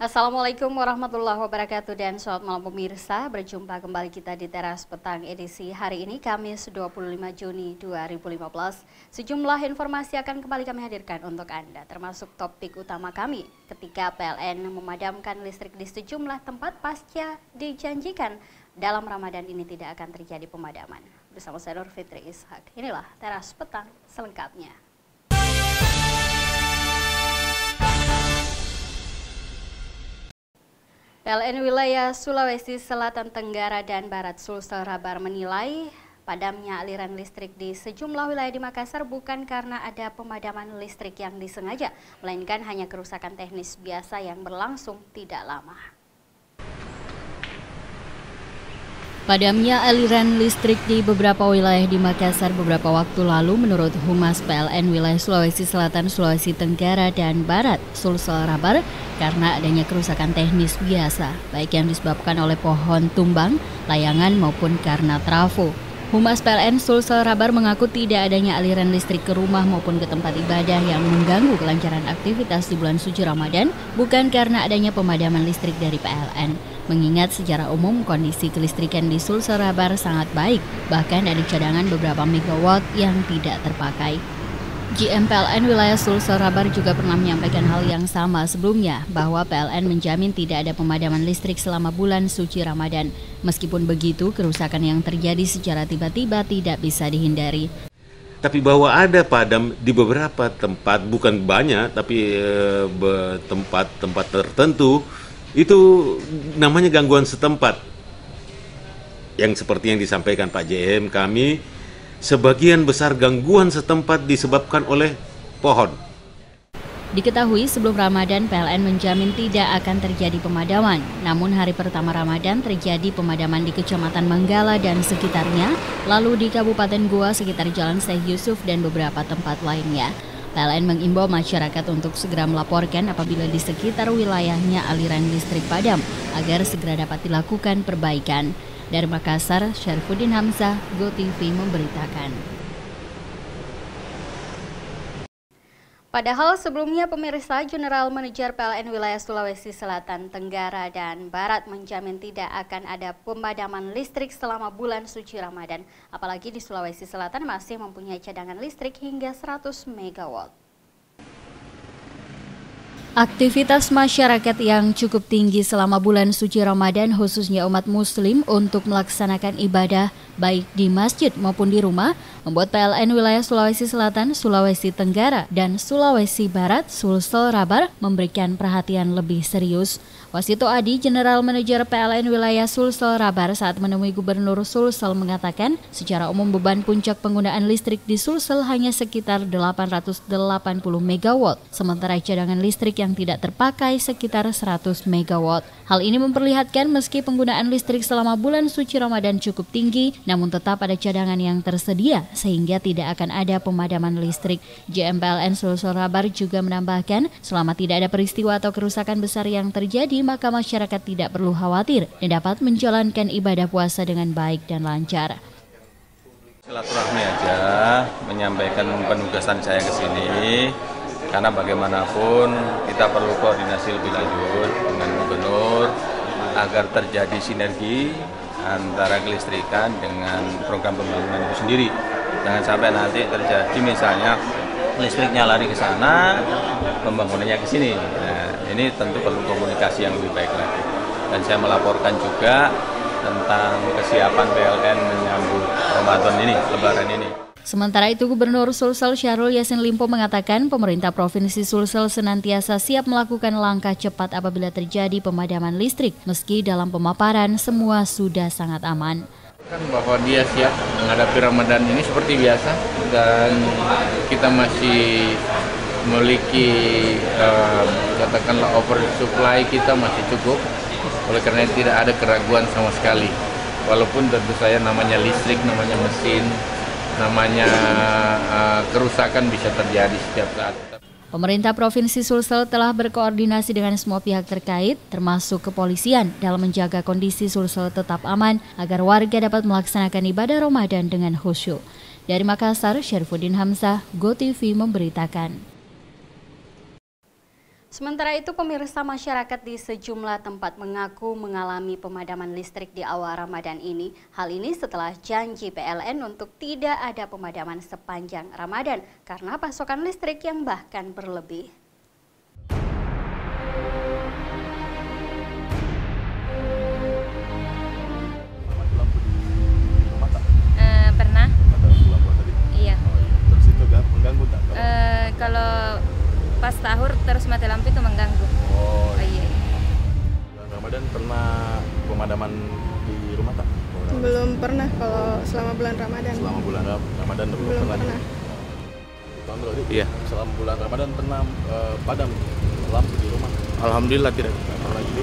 Assalamualaikum warahmatullahi wabarakatuh dan selamat malam pemirsa. Berjumpa kembali kita di Teras Petang edisi hari ini Kamis 25 Juni 2015. Sejumlah informasi akan kembali kami hadirkan untuk Anda, termasuk topik utama kami ketika PLN memadamkan listrik di sejumlah tempat pasca dijanjikan dalam Ramadan ini tidak akan terjadi pemadaman. Bersama saya Nur Fitri Ishak, inilah Teras Petang selengkapnya. PLN wilayah Sulawesi Selatan, Tenggara, dan Barat Sulsel Rabar menilai padamnya aliran listrik di sejumlah wilayah di Makassar bukan karena ada pemadaman listrik yang disengaja, melainkan hanya kerusakan teknis biasa yang berlangsung tidak lama. Padamnya aliran listrik di beberapa wilayah di Makassar beberapa waktu lalu menurut Humas PLN wilayah Sulawesi Selatan, Sulawesi Tenggara, dan Barat Sulsel Rabar karena adanya kerusakan teknis biasa, baik yang disebabkan oleh pohon tumbang, layangan maupun karena trafo. Humas PLN Sulsel Rabar mengaku tidak adanya aliran listrik ke rumah maupun ke tempat ibadah yang mengganggu kelancaran aktivitas di bulan suci Ramadan, bukan karena adanya pemadaman listrik dari PLN. Mengingat secara umum kondisi kelistrikan di Sulsel Rabar sangat baik, bahkan ada cadangan beberapa megawatt yang tidak terpakai. GM PLN wilayah Sulsel Rabar juga pernah menyampaikan hal yang sama sebelumnya, bahwa PLN menjamin tidak ada pemadaman listrik selama bulan suci Ramadan. Meskipun begitu, kerusakan yang terjadi secara tiba-tiba tidak bisa dihindari. Tapi bahwa ada padam di beberapa tempat, bukan banyak, tapi tempat-tempat tertentu, itu namanya gangguan setempat. Yang seperti yang disampaikan Pak JM kami, sebagian besar gangguan setempat disebabkan oleh pohon. Diketahui sebelum Ramadan PLN menjamin tidak akan terjadi pemadaman. Namun hari pertama Ramadan terjadi pemadaman di Kecamatan Manggala dan sekitarnya, lalu di Kabupaten Goa sekitar Jalan Syekh Yusuf dan beberapa tempat lainnya. PLN mengimbau masyarakat untuk segera melaporkan apabila di sekitar wilayahnya aliran listrik padam agar segera dapat dilakukan perbaikan. Dari Makassar, Syarfuddin Hamzah, GoTV memberitakan. Padahal sebelumnya pemirsa, General Manager PLN wilayah Sulawesi Selatan, Tenggara, dan Barat menjamin tidak akan ada pemadaman listrik selama bulan suci Ramadan. Apalagi di Sulawesi Selatan masih mempunyai cadangan listrik hingga 100 megawatt. Aktivitas masyarakat yang cukup tinggi selama bulan suci Ramadan, khususnya umat muslim untuk melaksanakan ibadah baik di masjid maupun di rumah, membuat PLN wilayah Sulawesi Selatan, Sulawesi Tenggara, dan Sulawesi Barat Sulsel Rabar memberikan perhatian lebih serius. Wasito Adi, General Manager PLN wilayah Sulsel Rabar saat menemui Gubernur Sulsel mengatakan, secara umum beban puncak penggunaan listrik di Sulsel hanya sekitar 880 megawatt, sementara cadangan listrik yang tidak terpakai sekitar 100 megawatt. Hal ini memperlihatkan meski penggunaan listrik selama bulan suci Ramadan cukup tinggi, namun tetap ada cadangan yang tersedia sehingga tidak akan ada pemadaman listrik. GM PLN Sulsel Rabar juga menambahkan, selama tidak ada peristiwa atau kerusakan besar yang terjadi, maka masyarakat tidak perlu khawatir dan dapat menjalankan ibadah puasa dengan baik dan lancar. Silaturahmi aja, menyampaikan penugasan saya ke sini, karena bagaimanapun kita perlu koordinasi lebih lanjut dengan gubernur agar terjadi sinergi antara kelistrikan dengan program pembangunan itu sendiri. Jangan sampai nanti terjadi misalnya listriknya lari ke sana, pembangunannya ke sini. Nah, ini tentu perlu komunikasi yang lebih baik lagi. Dan saya melaporkan juga tentang kesiapan PLN menyambut Ramadan ini, Lebaran ini. Sementara itu, Gubernur Sulsel Syahrul Yassin Limpo mengatakan pemerintah Provinsi Sulsel senantiasa siap melakukan langkah cepat apabila terjadi pemadaman listrik, meski dalam pemaparan semua sudah sangat aman. Bahwa dia siap menghadapi Ramadan ini seperti biasa dan kita masih memiliki katakanlah oversupply kita masih cukup, oleh karena tidak ada keraguan sama sekali. Walaupun tentu saya namanya listrik, namanya mesin, namanya kerusakan bisa terjadi setiap saat. Pemerintah Provinsi Sulsel telah berkoordinasi dengan semua pihak terkait, termasuk kepolisian, dalam menjaga kondisi Sulsel tetap aman agar warga dapat melaksanakan ibadah Ramadan dengan khusyuk. Dari Makassar, Syarfuddin Hamzah, GoTV memberitakan. Sementara itu, pemirsa, masyarakat di sejumlah tempat mengaku mengalami pemadaman listrik di awal Ramadan ini. Hal ini setelah janji PLN untuk tidak ada pemadaman sepanjang Ramadan karena pasokan listrik yang bahkan berlebih. Pernah. Iya. Terus itu mengganggu tak? Kalau pas sahur terus mati lampu itu mengganggu. Oh iya. Bulan Ramadan pernah pemadaman di rumah tak? Belum pernah kalau selama bulan Ramadan. Selama bulan Ramadan belum pernah. Tahun lalu, Iya. Selama bulan Ramadan pernah padam lampu di rumah? Alhamdulillah tidak. Pernah jadi?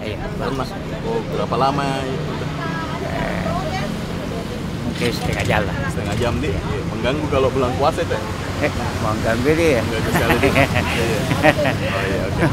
Iya. Pernah. Oh, berapa lama? Mungkin setengah jam lah. Setengah jam nih. Mengganggu kalau bulan puasa itu? Mengganggu dia. Mengganggu sekali. Iya. Oh iya, oke.